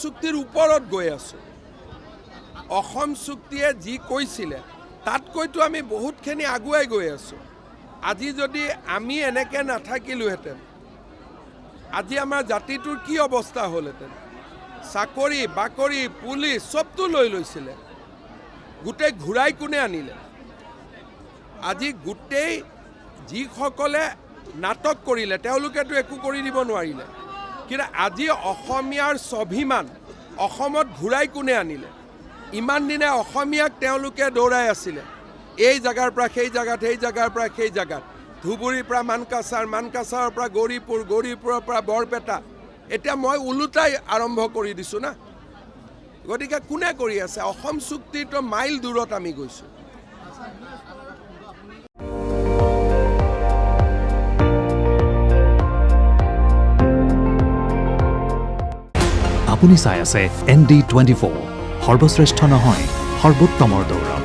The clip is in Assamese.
চুক্তিৰ ওপৰত গৈ আছোঁ অসম চুক্তিয়ে যি কৈছিলে তাতকৈতো আমি বহুতখিনি আগুৱাই গৈ আছোঁ আজি যদি আমি এনেকৈ নাথাকিলোহেঁতেন আজি আমাৰ জাতিটোৰ কি অৱস্থা হ'লহেঁতেন চাকৰি বাকৰি পুলিচ চবটো লৈ লৈছিলে গোটেই ঘূৰাই কোনে আনিলে আজি গোটেই যিসকলে নাটক কৰিলে তেওঁলোকেতো একো কৰি দিব নোৱাৰিলে কিন্তু আজি অসমীয়াৰ স্বাভিমান অসমত ঘূৰাই কোনে আনিলে ইমান দিনে অসমীয়াক তেওঁলোকে দৌৰাই আছিলে এই জাগাৰ পৰা সেই জাগাত সেই জাগাৰ পৰা সেই জাগাত ধুবুৰীৰ পৰা মানকাছাৰৰ পৰা গৌৰীপুৰৰ পৰা বৰপেটা এতিয়া মই ওলোটাই আৰম্ভ কৰি দিছোঁ না গতিকে কোনে কৰি আছে অসম চুক্তিটো মাইল দূৰত আমি গৈছোঁ আপুনি চাই আছে ND24 সৰ্বশ্ৰেষ্ঠ নহয় সৰ্বোত্তমৰ দৌৰ